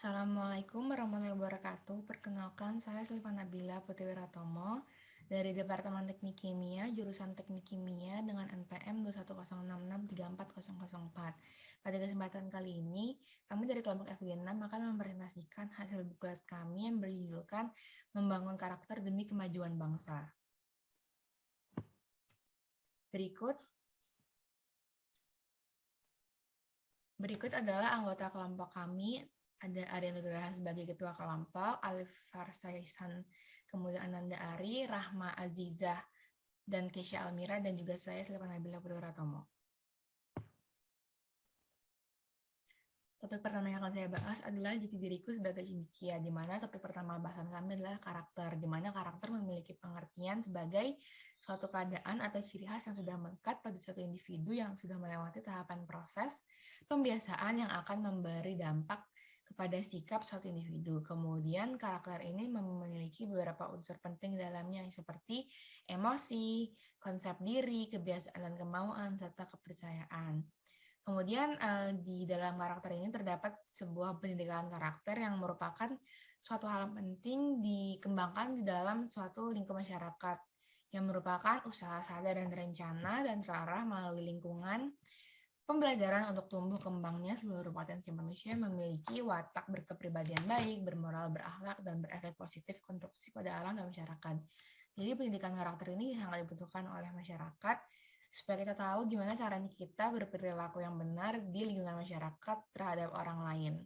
Assalamualaikum warahmatullahi wabarakatuh. Perkenalkan, saya Silva Nabila Putri Wiratomo dari Departemen Teknik Kimia, jurusan Teknik Kimia dengan NPM 21066340004. Pada kesempatan kali ini, kami dari kelompok FG6 akan mempresentasikan hasil buklet kami yang berjudulkan Membangun Karakter Demi Kemajuan Bangsa. Berikut adalah anggota kelompok kami. Ada Arya Nugraha sebagai ketua kelompok, Alif Farsaisan, kemudian Ananda Ari, Rahma Azizah, dan Kesha Almira, dan juga saya, Silva Nabila Purwiratomo. Topik pertama yang akan saya bahas adalah jati diriku sebagai cendekia, di mana topik pertama bahasan kami adalah karakter, di mana karakter memiliki pengertian sebagai suatu keadaan atau ciri khas yang sudah melekat pada suatu individu yang sudah melewati tahapan proses pembiasaan yang akan memberi dampak kepada sikap suatu individu. Kemudian karakter ini memiliki beberapa unsur penting dalamnya seperti emosi, konsep diri, kebiasaan dan kemauan, serta kepercayaan. Kemudian di dalam karakter ini terdapat sebuah pendidikan karakter yang merupakan suatu hal penting dikembangkan di dalam suatu lingkup masyarakat yang merupakan usaha sadar dan terencana dan terarah melalui lingkungan pembelajaran untuk tumbuh kembangnya seluruh potensi manusia memiliki watak berkepribadian baik, bermoral, berakhlak, dan berefek positif konstruksi pada alam dan masyarakat. Jadi pendidikan karakter ini sangat dibutuhkan oleh masyarakat supaya kita tahu gimana caranya kita berperilaku yang benar di lingkungan masyarakat terhadap orang lain.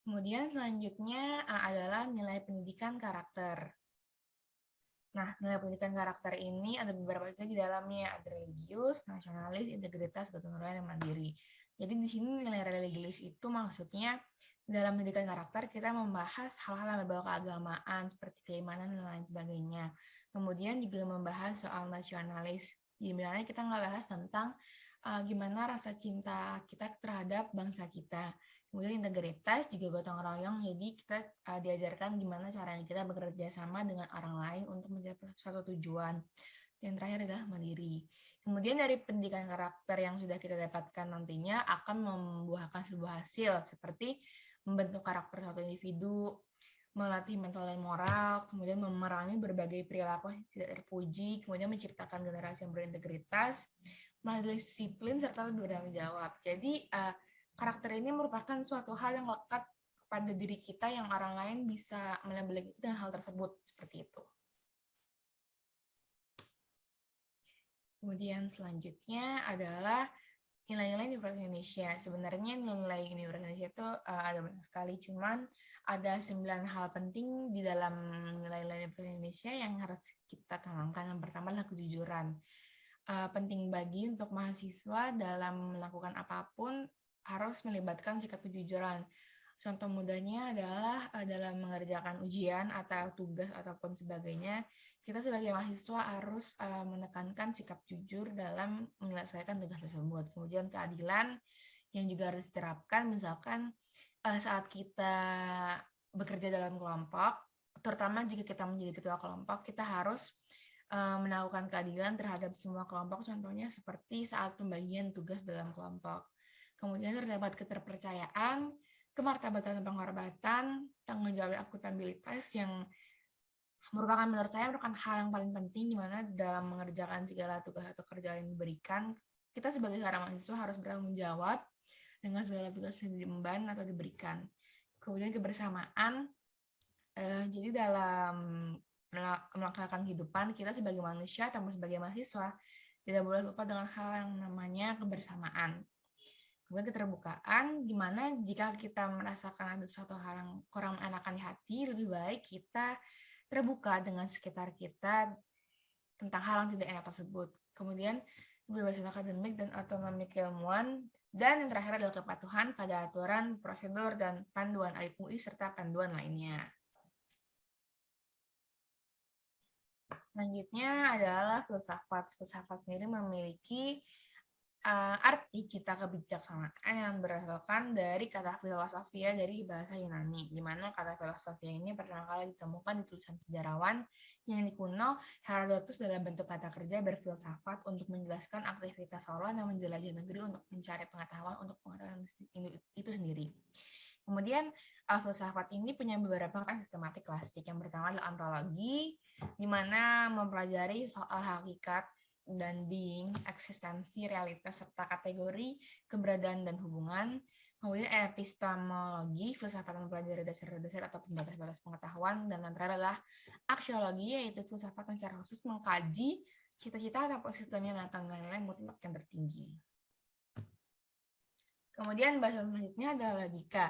Kemudian selanjutnya adalah nilai pendidikan karakter. Nah, nilai pendidikan karakter ini ada beberapa unsur di dalamnya, ada religius, nasionalis, integritas, gotong royong, dan mandiri. Jadi di sini nilai religius itu maksudnya dalam pendidikan karakter kita membahas hal-hal yang berbau keagamaan seperti keimanan dan lain sebagainya. Kemudian juga membahas soal nasionalis, di mana kita nggak bahas tentang gimana rasa cinta kita terhadap bangsa kita. Kemudian integritas juga gotong royong, jadi kita diajarkan gimana caranya kita bekerja sama dengan orang lain untuk mencapai suatu tujuan. Yang terakhir adalah mandiri. Kemudian dari pendidikan karakter yang sudah kita dapatkan nantinya akan membuahkan sebuah hasil seperti membentuk karakter suatu individu, melatih mental dan moral, kemudian memerangi berbagai perilaku yang tidak terpuji, kemudian menciptakan generasi yang berintegritas, melalui disiplin serta lebih bertanggung jawab. Jadi karakter ini merupakan suatu hal yang lekat pada diri kita yang orang lain bisa melabeli itu dengan hal tersebut seperti itu. Kemudian selanjutnya adalah nilai-nilai Universitas Indonesia. Sebenarnya nilai Universitas Indonesia itu ada banyak sekali, cuman ada 9 hal penting di dalam nilai-nilai Universitas Indonesia yang harus kita tanamkan. Yang pertama adalah kejujuran. Penting bagi untuk mahasiswa dalam melakukan apapun harus melibatkan sikap kejujuran. Contoh mudahnya adalah dalam mengerjakan ujian atau tugas ataupun sebagainya, kita sebagai mahasiswa harus menekankan sikap jujur dalam menyelesaikan tugas tersebut. Kemudian keadilan yang juga harus diterapkan, misalkan saat kita bekerja dalam kelompok, terutama jika kita menjadi ketua kelompok, kita harus melakukan keadilan terhadap semua kelompok, contohnya seperti saat pembagian tugas dalam kelompok. Kemudian terdapat keterpercayaan, kemartabatan dan penghormatan, tanggung jawab akuntabilitas yang merupakan menurut saya merupakan hal yang paling penting di mana dalam mengerjakan segala tugas atau kerjaan yang diberikan, kita sebagai seorang mahasiswa harus bertanggung jawab dengan segala tugas yang diemban atau diberikan. Kemudian kebersamaan, jadi dalam melaksanakan kehidupan kita sebagai manusia atau sebagai mahasiswa tidak boleh lupa dengan hal yang namanya kebersamaan. Kemudian keterbukaan, gimana jika kita merasakan ada suatu hal yang kurang mengenakan di hati, lebih baik kita terbuka dengan sekitar kita tentang hal yang tidak enak tersebut. Kemudian kebebasan akademik dan otonomi keilmuan, dan yang terakhir adalah kepatuhan pada aturan, prosedur, dan panduan UI serta panduan lainnya. Selanjutnya adalah filsafat. Filsafat sendiri memiliki arti cita kebijaksanaan yang berasalkan dari kata filosofia dari bahasa Yunani, di mana kata filosofia ini pertama kali ditemukan di tulisan sejarawan yang di kuno Herodotus dalam bentuk kata kerja berfilsafat untuk menjelaskan aktivitas Solon yang menjelajah negeri untuk mencari pengetahuan untuk pengetahuan itu sendiri. Kemudian filsafat ini punya beberapa kan sistematik klasik. Yang pertama adalah ontologi, di mana mempelajari soal hakikat dan being, eksistensi, realitas, serta kategori, keberadaan, dan hubungan. Kemudian epistemologi, filsafat mempelajari dasar-dasar atau pembatas-batas pengetahuan. Dan yang terakhir adalah aksiologi, yaitu filsafat yang secara khusus mengkaji cita-cita atau sistemnya tentang nilai mutlak yang tertinggi. Kemudian bahasa selanjutnya adalah logika,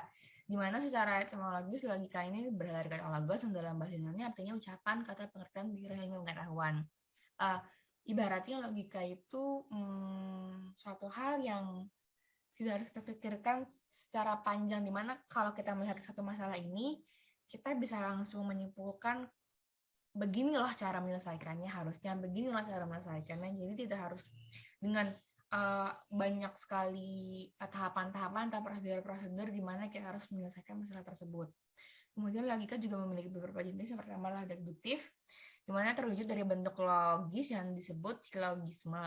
di mana secara etimologis logika ini berasal dari kata logos yang dalam bahasa Yunani artinya ucapan, kata, pengertian, pikiran, ilmu, pengetahuan. Ibaratnya logika itu suatu hal yang tidak harus kita pikirkan secara panjang, dimana kalau kita melihat satu masalah ini, kita bisa langsung menyimpulkan beginilah cara menyelesaikannya, harusnya beginilah cara menyelesaikannya. Jadi tidak harus dengan banyak sekali tahapan-tahapan atau prosedur-prosedur di mana kita harus menyelesaikan masalah tersebut. Kemudian logika juga memiliki beberapa jenis. Yang pertama adalah deduktif, di mana terwujud dari bentuk logis yang disebut silogisme,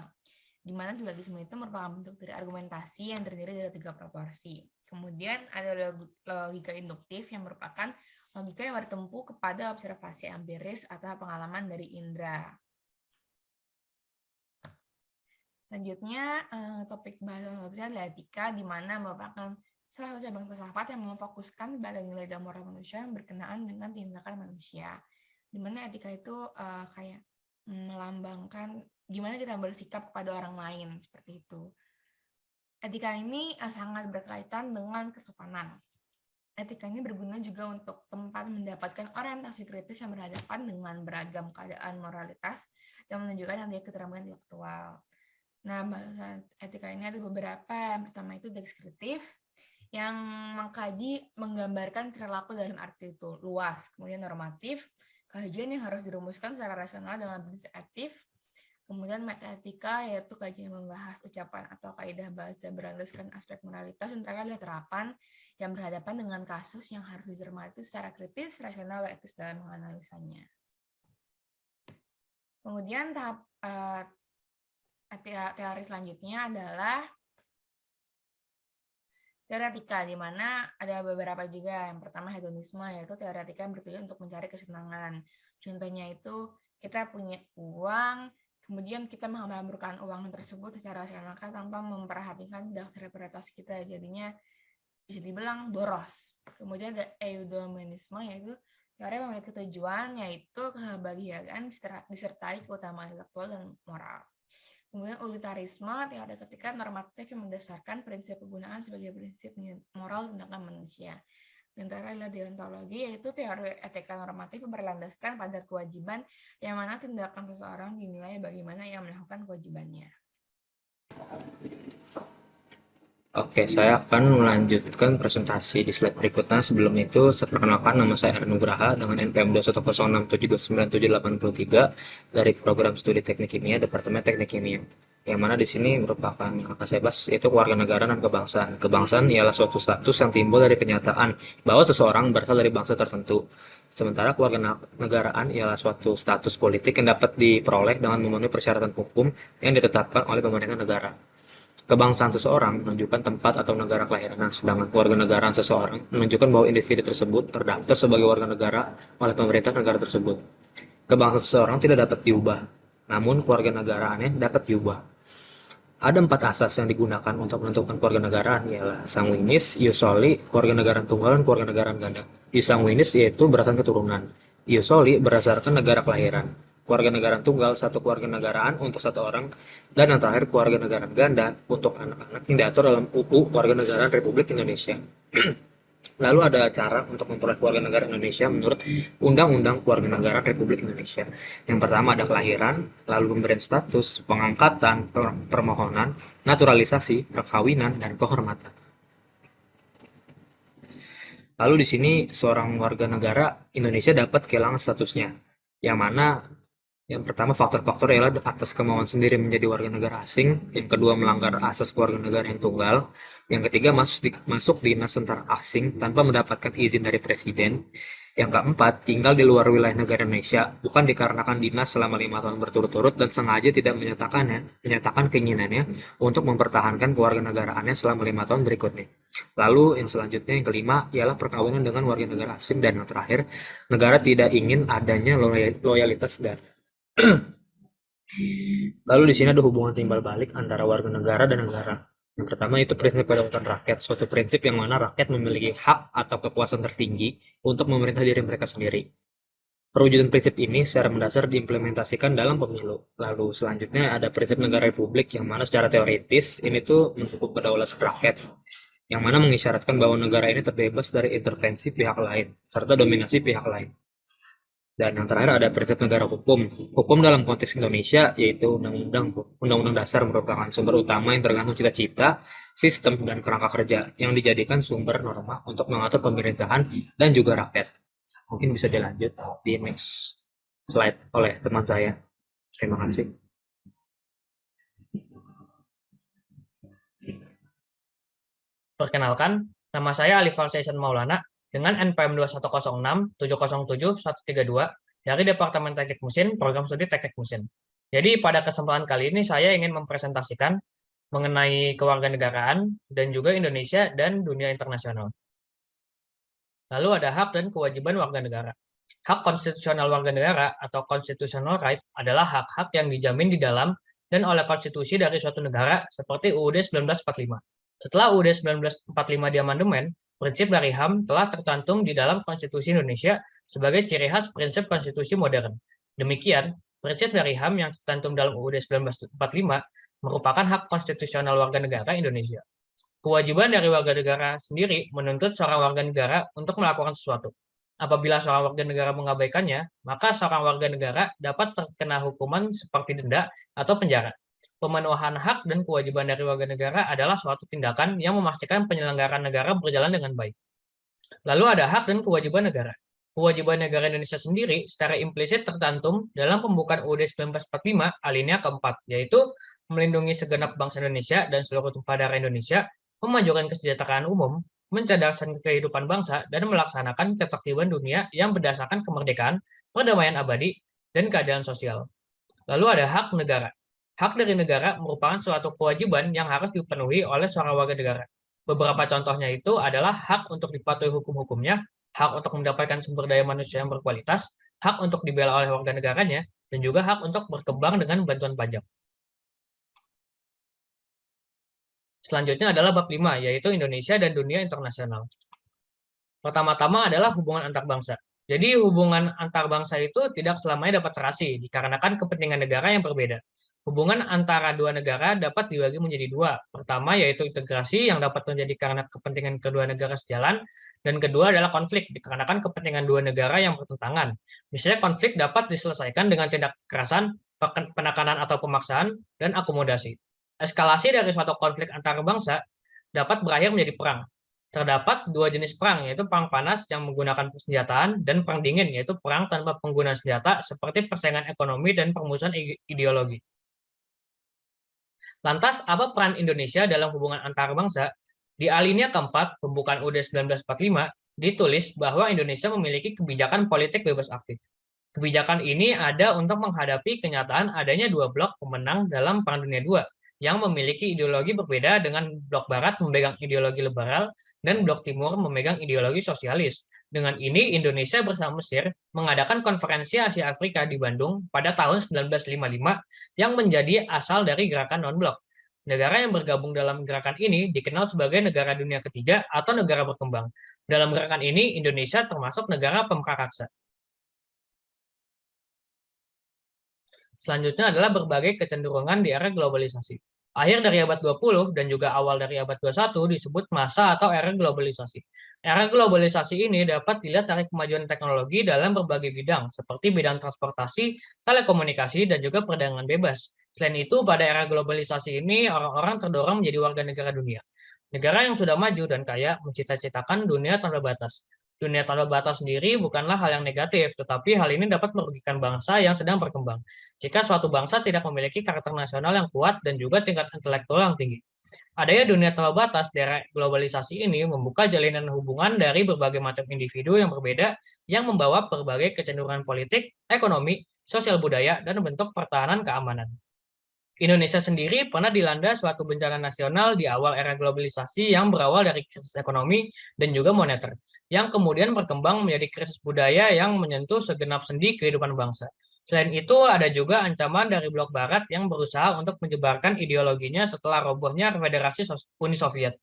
di mana silogisme itu merupakan bentuk dari argumentasi yang terdiri dari 3 proporsi. Kemudian ada logika induktif yang merupakan logika yang bertumpu kepada observasi empiris atau pengalaman dari indera. Selanjutnya, topik bahasan selanjutnya adalah etika, di mana merupakan salah satu cabang filsafat yang memfokuskan pada nilai dan moral manusia yang berkenaan dengan tindakan manusia. Di mana etika itu kayak melambangkan gimana kita bersikap kepada orang lain, seperti itu. Etika ini sangat berkaitan dengan kesopanan. Etika ini berguna juga untuk tempat mendapatkan orientasi kritis yang berhadapan dengan beragam keadaan moralitas dan menunjukkan adanya keterampilan intelektual. Nah, bahasa etika ini ada beberapa. Yang pertama itu deskriptif, yang mengkaji, menggambarkan perilaku dalam arti itu luas. Kemudian normatif, kajian yang harus dirumuskan secara rasional dengan prinsip aktif. Kemudian metaetika, yaitu kajian membahas ucapan atau kaidah bahasa berlandaskan aspek moralitas. Yang terakhir adalah terapan, yang berhadapan dengan kasus yang harus dicermati secara kritis, rasional, dan etis dalam menganalisanya. Kemudian tahap teori selanjutnya adalah teori etika, di mana ada beberapa juga. Yang pertama hedonisme, yaitu teori etika yang bertujuan untuk mencari kesenangan. Contohnya itu kita punya uang, kemudian kita menghamburkan uang tersebut secara rasional tanpa memperhatikan daftar prioritas kita, jadinya bisa dibilang boros. Kemudian ada eudaimonisme, yaitu teori yang memiliki tujuan, yaitu kebahagiaan disertai keutamaan intelektual dan moral. Kemudian utilitarisme, teori ketika normatif yang mendasarkan prinsip penggunaan sebagai prinsip moral tindakan manusia. Dan terakhir adalah deontologi, yaitu teori etika normatif yang berlandaskan pada kewajiban, yang mana tindakan seseorang dinilai bagaimana ia melakukan kewajibannya. Oke, saya akan melanjutkan presentasi di slide berikutnya. Sebelum itu, saya perkenalkan, nama saya Nugraha dengan NPM 21067297883 dari program studi Teknik Kimia, Departemen Teknik Kimia. Yang mana di sini merupakan yang akan saya bahas yaitu kewarganegaraan dan kebangsaan. Kebangsaan ialah suatu status yang timbul dari kenyataan bahwa seseorang berasal dari bangsa tertentu. Sementara kewarganegaraan ialah suatu status politik yang dapat diperoleh dengan memenuhi persyaratan hukum yang ditetapkan oleh pemerintah negara. Kebangsaan seseorang menunjukkan tempat atau negara kelahiran, sedangkan kewarganegaraan seseorang menunjukkan bahwa individu tersebut terdaftar sebagai warga negara oleh pemerintah negara tersebut. Kebangsaan seseorang tidak dapat diubah, namun kewarganegaraannya dapat diubah. Ada 4 asas yang digunakan untuk menentukan kewarganegaraan, ialah sanguinis, ius soli, kewarganegaraan tunggal, dan kewarganegaraan ganda. Ius sanguinis yaitu berdasarkan keturunan. Ius soli berdasarkan negara kelahiran. Kewarganegaraan tunggal satu kewarganegaraan untuk satu orang, dan yang terakhir kewarganegaraan ganda untuk anak-anak yang diatur dalam UU Kewarganegaraan Republik Indonesia. Lalu ada cara untuk memperoleh kewarganegaraan Indonesia menurut Undang-Undang Kewarganegaraan Republik Indonesia. Yang pertama ada kelahiran, lalu pemberian status, pengangkatan, permohonan, naturalisasi, perkawinan, dan kehormatan. Lalu di sini seorang warga negara Indonesia dapat kehilangan statusnya, yang mana Yang pertama, faktor-faktor ialah atas kemauan sendiri menjadi warga negara asing. Yang kedua, melanggar asas keluarga negara yang tunggal. Yang ketiga, masuk dinas tentara asing tanpa mendapatkan izin dari presiden. Yang keempat, tinggal di luar wilayah negara Indonesia bukan dikarenakan dinas selama 5 tahun berturut-turut dan sengaja tidak menyatakan keinginannya untuk mempertahankan kewarganegaraannya selama 5 tahun berikutnya. Lalu yang selanjutnya, yang kelima, ialah perkawinan dengan warga negara asing. Dan yang terakhir, negara tidak ingin adanya loyalitas dan lalu di sini ada hubungan timbal balik antara warga negara dan negara. Yang pertama itu prinsip kedaulatan rakyat, suatu prinsip yang mana rakyat memiliki hak atau kekuasaan tertinggi untuk memerintah diri mereka sendiri. Perwujudan prinsip ini secara mendasar diimplementasikan dalam pemilu. Lalu selanjutnya ada prinsip negara republik yang mana secara teoritis ini tuh mendukung kedaulatan rakyat, yang mana mengisyaratkan bahwa negara ini terbebas dari intervensi pihak lain serta dominasi pihak lain. Dan yang terakhir ada prinsip negara hukum. Hukum dalam konteks Indonesia yaitu Undang-Undang Dasar merupakan sumber utama yang tergantung cita-cita, sistem, dan kerangka kerja yang dijadikan sumber norma untuk mengatur pemerintahan dan juga rakyat. Mungkin bisa dilanjut di next slide oleh teman saya. Terima kasih. Perkenalkan, nama saya Alifar Saisan Maulana dengan NPM 2106707132 dari Departemen Teknik Mesin, Program Studi Teknik Mesin. Jadi pada kesempatan kali ini saya ingin mempresentasikan mengenai kewarganegaraan dan juga Indonesia dan dunia internasional. Lalu ada hak dan kewajiban warga negara. Hak konstitusional warga negara atau constitutional right adalah hak-hak yang dijamin di dalam dan oleh konstitusi dari suatu negara seperti UUD 1945. Setelah UUD 1945 diamandemen, prinsip dari HAM telah tercantum di dalam Konstitusi Indonesia sebagai ciri khas prinsip konstitusi modern. Demikian, prinsip dari HAM yang tercantum dalam UUD 1945 merupakan hak konstitusional warga negara Indonesia. Kewajiban dari warga negara sendiri menuntut seorang warga negara untuk melakukan sesuatu. Apabila seorang warga negara mengabaikannya, maka seorang warga negara dapat terkena hukuman seperti denda atau penjara. Pemenuhan hak dan kewajiban dari warga negara adalah suatu tindakan yang memastikan penyelenggaraan negara berjalan dengan baik. Lalu ada hak dan kewajiban negara. Kewajiban negara Indonesia sendiri secara implisit tercantum dalam pembukaan UUD 1945 alinea keempat, yaitu melindungi segenap bangsa Indonesia dan seluruh tumpah darah Indonesia, memajukan kesejahteraan umum, mencerdaskan kehidupan bangsa, dan melaksanakan ketertiban dunia yang berdasarkan kemerdekaan, perdamaian abadi, dan keadilan sosial. Lalu ada hak negara. Hak dari negara merupakan suatu kewajiban yang harus dipenuhi oleh seorang warga negara. Beberapa contohnya itu adalah hak untuk dipatuhi hukum-hukumnya, hak untuk mendapatkan sumber daya manusia yang berkualitas, hak untuk dibela oleh warga negaranya, dan juga hak untuk berkembang dengan bantuan pajak. Selanjutnya adalah bab 5, yaitu Indonesia dan dunia internasional. Pertama-tama adalah hubungan antar bangsa. Jadi hubungan antar bangsa itu tidak selamanya dapat terasi, dikarenakan kepentingan negara yang berbeda. Hubungan antara dua negara dapat dibagi menjadi dua. Pertama yaitu integrasi yang dapat terjadi karena kepentingan kedua negara sejalan, dan kedua adalah konflik, dikarenakan kepentingan dua negara yang bertentangan. Misalnya konflik dapat diselesaikan dengan tindak kekerasan, penekanan atau pemaksaan, dan akomodasi. Eskalasi dari suatu konflik antar bangsa dapat berakhir menjadi perang. Terdapat dua jenis perang, yaitu perang panas yang menggunakan persenjataan dan perang dingin, yaitu perang tanpa penggunaan senjata seperti persaingan ekonomi dan permusuhan ideologi. Lantas, apa peran Indonesia dalam hubungan antar bangsa? Di alinea keempat, pembukaan UUD 1945, ditulis bahwa Indonesia memiliki kebijakan politik bebas aktif. Kebijakan ini ada untuk menghadapi kenyataan adanya dua blok pemenang dalam Perang Dunia II, yang memiliki ideologi berbeda dengan blok barat memegang ideologi liberal dan blok timur memegang ideologi sosialis. Dengan ini, Indonesia bersama Mesir mengadakan konferensi Asia Afrika di Bandung pada tahun 1955 yang menjadi asal dari gerakan non-blok. Negara yang bergabung dalam gerakan ini dikenal sebagai negara dunia ketiga atau negara berkembang. Dalam gerakan ini, Indonesia termasuk negara pemprakarsa. Selanjutnya adalah berbagai kecenderungan di era globalisasi. Akhir dari abad 20 dan juga awal dari abad 21 disebut masa atau era globalisasi. Era globalisasi ini dapat dilihat dari kemajuan teknologi dalam berbagai bidang, seperti bidang transportasi, telekomunikasi, dan juga perdagangan bebas. Selain itu, pada era globalisasi ini, orang-orang terdorong menjadi warga negara dunia. Negara yang sudah maju dan kaya mencita-citakan dunia tanpa batas. Dunia tanpa batas sendiri bukanlah hal yang negatif, tetapi hal ini dapat merugikan bangsa yang sedang berkembang. Jika suatu bangsa tidak memiliki karakter nasional yang kuat dan juga tingkat intelektual yang tinggi. Adanya dunia tanpa batas dari globalisasi ini membuka jalinan hubungan dari berbagai macam individu yang berbeda yang membawa berbagai kecenderungan politik, ekonomi, sosial budaya, dan bentuk pertahanan keamanan. Indonesia sendiri pernah dilanda suatu bencana nasional di awal era globalisasi yang berawal dari krisis ekonomi dan juga moneter, yang kemudian berkembang menjadi krisis budaya yang menyentuh segenap sendi kehidupan bangsa. Selain itu, ada juga ancaman dari blok Barat yang berusaha untuk menyebarkan ideologinya setelah robohnya Federasi Uni Soviet.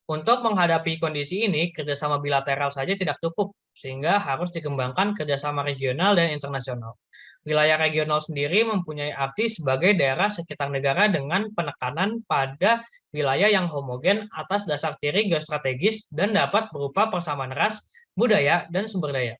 Untuk menghadapi kondisi ini, kerjasama bilateral saja tidak cukup, sehingga harus dikembangkan kerjasama regional dan internasional. Wilayah regional sendiri mempunyai arti sebagai daerah sekitar negara dengan penekanan pada wilayah yang homogen atas dasar ciri geostrategis dan dapat berupa persamaan ras, budaya, dan sumber daya.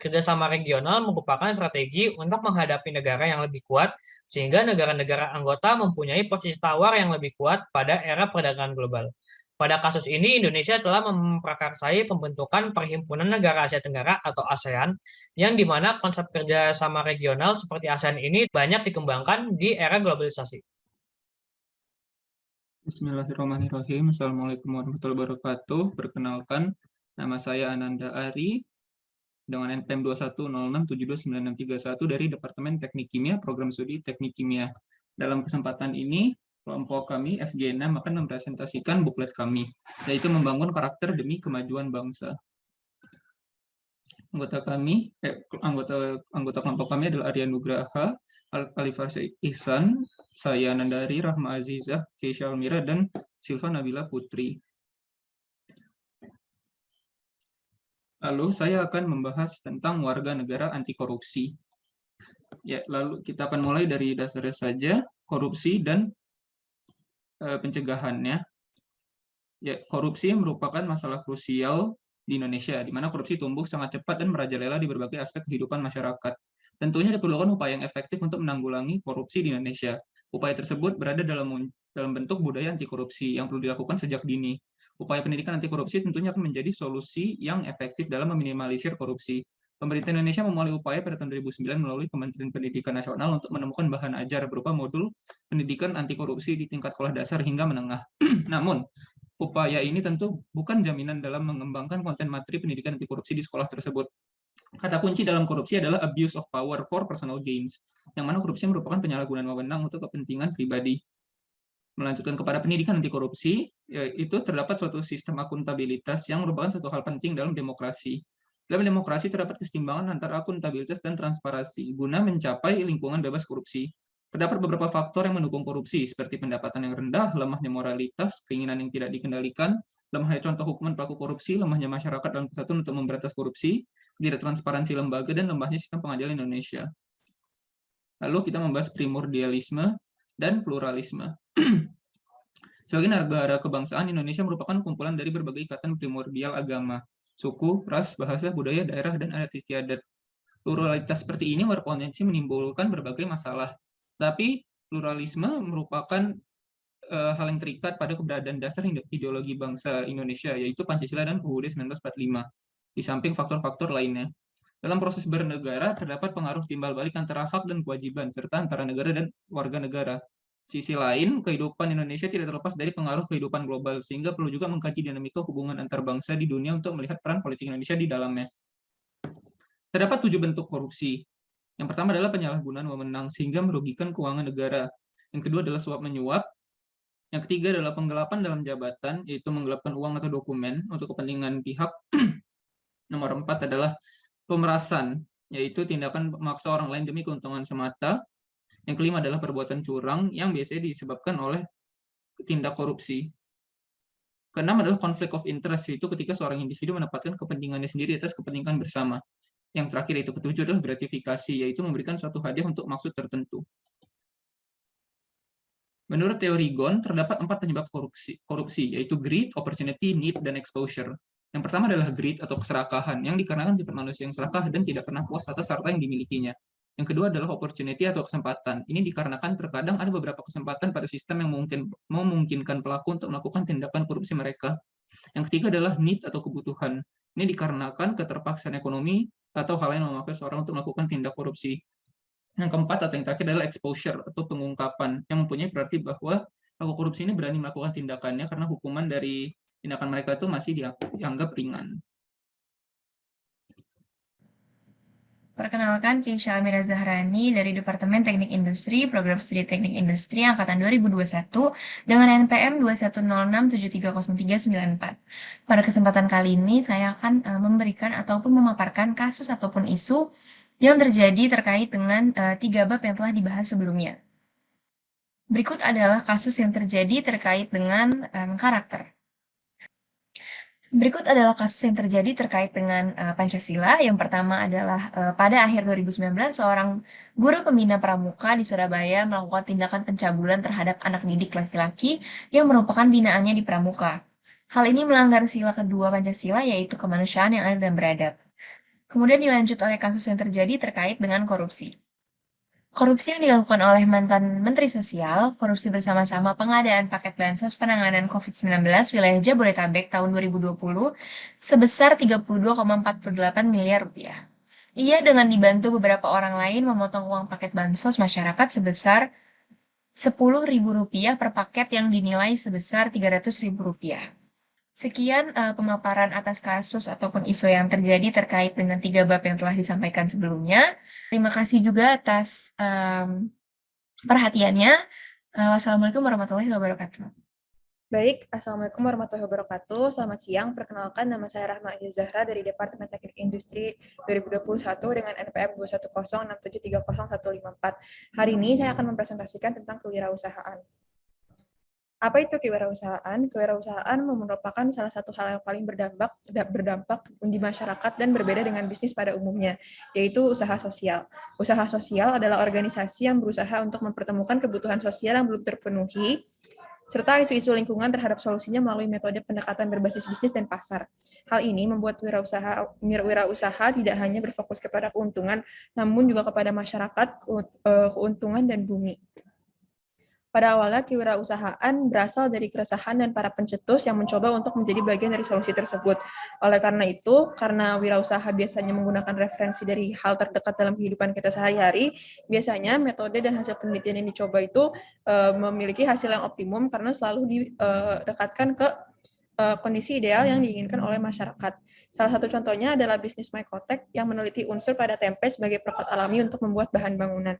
Kerjasama regional merupakan strategi untuk menghadapi negara yang lebih kuat, sehingga negara-negara anggota mempunyai posisi tawar yang lebih kuat pada era perdagangan global. Pada kasus ini, Indonesia telah memprakarsai pembentukan Perhimpunan Negara Asia Tenggara atau ASEAN, yang di mana konsep kerjasama regional seperti ASEAN ini banyak dikembangkan di era globalisasi. Bismillahirrahmanirrahim. Assalamualaikum warahmatullahi wabarakatuh. Perkenalkan, nama saya Ananda Ari dengan NPM 2106729631 dari Departemen Teknik Kimia, Program Studi Teknik Kimia. Dalam kesempatan ini, kelompok kami FG6 akan mempresentasikan buklet kami, yaitu membangun karakter demi kemajuan bangsa. Anggota kelompok kami adalah Arya Nugraha, Alifar Ihsan, saya Nandari, Rahma Azizah, Keisha Almira, dan Silva Nabila Putri. Lalu saya akan membahas tentang warga negara anti korupsi. Ya, lalu kita akan mulai dari dasarnya saja, korupsi dan pencegahannya. Ya, korupsi merupakan masalah krusial di Indonesia, di mana korupsi tumbuh sangat cepat dan merajalela di berbagai aspek kehidupan masyarakat. Tentunya diperlukan upaya yang efektif untuk menanggulangi korupsi di Indonesia. Upaya tersebut berada dalam bentuk budaya anti korupsi yang perlu dilakukan sejak dini. Upaya pendidikan anti korupsi tentunya akan menjadi solusi yang efektif dalam meminimalisir korupsi. Pemerintah Indonesia memulai upaya pada tahun 2009 melalui Kementerian Pendidikan Nasional untuk menemukan bahan ajar berupa modul pendidikan anti korupsi di tingkat sekolah dasar hingga menengah. Namun, upaya ini tentu bukan jaminan dalam mengembangkan konten materi pendidikan anti korupsi di sekolah tersebut. Kata kunci dalam korupsi adalah abuse of power for personal gains, yang mana korupsi merupakan penyalahgunaan wewenang untuk kepentingan pribadi. Melanjutkan kepada pendidikan anti korupsi, itu terdapat suatu sistem akuntabilitas yang merupakan suatu hal penting dalam demokrasi. Dalam demokrasi terdapat keseimbangan antara akuntabilitas dan transparansi guna mencapai lingkungan bebas korupsi. Terdapat beberapa faktor yang mendukung korupsi, seperti pendapatan yang rendah, lemahnya moralitas, keinginan yang tidak dikendalikan, lemahnya contoh hukuman pelaku korupsi, lemahnya masyarakat dalam kesatuan untuk memberantas korupsi, ketidaktransparansi lembaga, dan lemahnya sistem pengadilan Indonesia. Lalu kita membahas primordialisme dan pluralisme. Sebagai negara kebangsaan, Indonesia merupakan kumpulan dari berbagai ikatan primordial agama, suku, ras, bahasa, budaya, daerah, dan adat istiadat. Pluralitas seperti ini berpotensi menimbulkan berbagai masalah. Tapi pluralisme merupakan hal yang terikat pada keberadaan dasar ideologi bangsa Indonesia, yaitu Pancasila dan UUD 1945, di samping faktor-faktor lainnya. Dalam proses bernegara, terdapat pengaruh timbal balik antara hak dan kewajiban, serta antara negara dan warga negara. Sisi lain, kehidupan Indonesia tidak terlepas dari pengaruh kehidupan global, sehingga perlu juga mengkaji dinamika hubungan antar bangsa di dunia untuk melihat peran politik Indonesia di dalamnya. Terdapat 7 bentuk korupsi. Yang pertama adalah penyalahgunaan wewenang sehingga merugikan keuangan negara. Yang kedua adalah suap-menyuap. Yang ketiga adalah penggelapan dalam jabatan, yaitu menggelapkan uang atau dokumen untuk kepentingan pihak. Nomor 4 adalah pemerasan, yaitu tindakan memaksa orang lain demi keuntungan semata. Yang kelima adalah perbuatan curang yang biasanya disebabkan oleh tindak korupsi. Keenam adalah conflict of interest, yaitu ketika seorang individu menempatkan kepentingannya sendiri atas kepentingan bersama. Yang terakhir itu ketujuh adalah gratifikasi, yaitu memberikan suatu hadiah untuk maksud tertentu. Menurut teori Ghosn, terdapat 4 penyebab korupsi, yaitu greed, opportunity, need, dan exposure. Yang pertama adalah greed atau keserakahan, yang dikarenakan sifat manusia yang serakah dan tidak pernah puas atas harta yang dimilikinya. Yang kedua adalah opportunity atau kesempatan. Ini dikarenakan terkadang ada beberapa kesempatan pada sistem yang memungkinkan pelaku untuk melakukan tindakan korupsi mereka. Yang ketiga adalah need atau kebutuhan. Ini dikarenakan keterpaksaan ekonomi atau hal lain memaksa seorang untuk melakukan tindak korupsi. Yang keempat atau yang terakhir adalah exposure atau pengungkapan, yang mempunyai berarti bahwa pelaku korupsi ini berani melakukan tindakannya karena hukuman dari tindakan mereka itu masih dianggap ringan. Perkenalkan, Keisha Almira Zahrani dari Departemen Teknik Industri, Program Studi Teknik Industri Angkatan 2021 dengan NPM 21067303994. Pada kesempatan kali ini, saya akan memberikan ataupun memaparkan kasus ataupun isu yang terjadi terkait dengan 3 bab yang telah dibahas sebelumnya. Berikut adalah kasus yang terjadi terkait dengan karakter. Berikut adalah kasus yang terjadi terkait dengan Pancasila. Yang pertama adalah pada akhir 2019, seorang guru pembina pramuka di Surabaya melakukan tindakan pencabulan terhadap anak didik laki-laki yang merupakan binaannya di pramuka. Hal ini melanggar sila kedua Pancasila, yaitu kemanusiaan yang adil dan beradab. Kemudian dilanjut oleh kasus yang terjadi terkait dengan korupsi. Korupsi yang dilakukan oleh mantan Menteri Sosial, korupsi bersama-sama pengadaan paket bansos penanganan COVID-19 wilayah Jabodetabek tahun 2020 sebesar 32,48 miliar rupiah. Ia dengan dibantu beberapa orang lain memotong uang paket bansos masyarakat sebesar Rp10.000 per paket yang dinilai sebesar Rp300.000. Sekian pemaparan atas kasus ataupun isu yang terjadi terkait dengan 3 bab yang telah disampaikan sebelumnya. Terima kasih juga atas perhatiannya. Wassalamualaikum warahmatullahi wabarakatuh. Baik, Assalamualaikum warahmatullahi wabarakatuh. Selamat siang, perkenalkan nama saya Rahma Aziza Zahra dari Departemen Teknik Industri 2021 dengan NPM 21067301154. Hari ini saya akan mempresentasikan tentang kewirausahaan. Apa itu kewirausahaan? Kewirausahaan merupakan salah satu hal yang paling berdampak di masyarakat dan berbeda dengan bisnis pada umumnya, yaitu usaha sosial. Usaha sosial adalah organisasi yang berusaha untuk mempertemukan kebutuhan sosial yang belum terpenuhi, serta isu-isu lingkungan terhadap solusinya melalui metode pendekatan berbasis bisnis dan pasar. Hal ini membuat wirausaha tidak hanya berfokus kepada keuntungan, namun juga kepada masyarakat, keuntungan, dan bumi. Pada awalnya, kewirausahaan berasal dari keresahan dan para pencetus yang mencoba untuk menjadi bagian dari solusi tersebut. Oleh karena itu, karena wirausaha biasanya menggunakan referensi dari hal terdekat dalam kehidupan kita sehari-hari, biasanya metode dan hasil penelitian yang dicoba itu memiliki hasil yang optimum karena selalu didekatkan ke kondisi ideal yang diinginkan oleh masyarakat. Salah satu contohnya adalah bisnis Mycotek yang meneliti unsur pada tempe sebagai perekat alami untuk membuat bahan bangunan.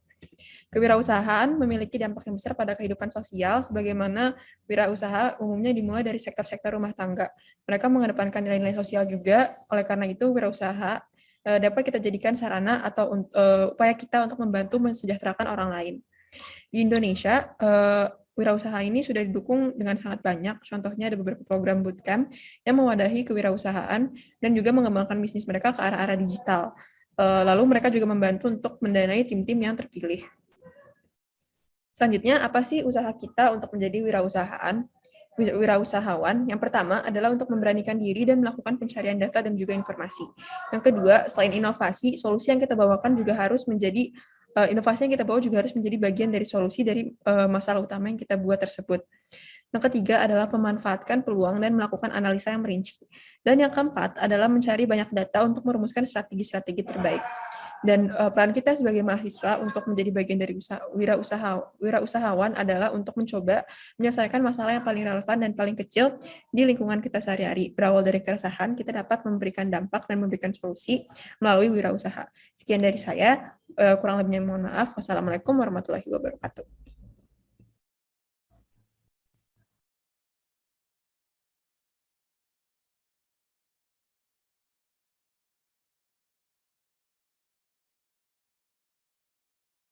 Kewirausahaan memiliki dampak yang besar pada kehidupan sosial, sebagaimana wirausaha umumnya dimulai dari sektor-sektor rumah tangga. Mereka mengedepankan nilai-nilai sosial juga, oleh karena itu wirausaha dapat kita jadikan sarana atau upaya kita untuk membantu mensejahterakan orang lain. Di Indonesia, wirausaha ini sudah didukung dengan sangat banyak, contohnya ada beberapa program bootcamp yang mewadahi kewirausahaan dan juga mengembangkan bisnis mereka ke arah-arah digital. Lalu mereka juga membantu untuk mendanai tim-tim yang terpilih. Selanjutnya, apa sih usaha kita untuk menjadi wirausahawan? Yang pertama adalah untuk memberanikan diri dan melakukan pencarian data dan juga informasi. Yang kedua, selain inovasi, solusi yang kita bawakan juga harus menjadi inovasi yang kita bawa juga harus menjadi bagian dari solusi dari masalah utama yang kita buat tersebut. Yang ketiga adalah memanfaatkan peluang dan melakukan analisa yang merinci. Dan yang keempat adalah mencari banyak data untuk merumuskan strategi-strategi terbaik. Dan peran kita sebagai mahasiswa untuk menjadi bagian dari wirausahawan adalah untuk mencoba menyelesaikan masalah yang paling relevan dan paling kecil di lingkungan kita sehari-hari. Berawal dari keresahan, kita dapat memberikan dampak dan memberikan solusi melalui wirausaha. Sekian dari saya, kurang lebihnya mohon maaf. Wassalamualaikum warahmatullahi wabarakatuh.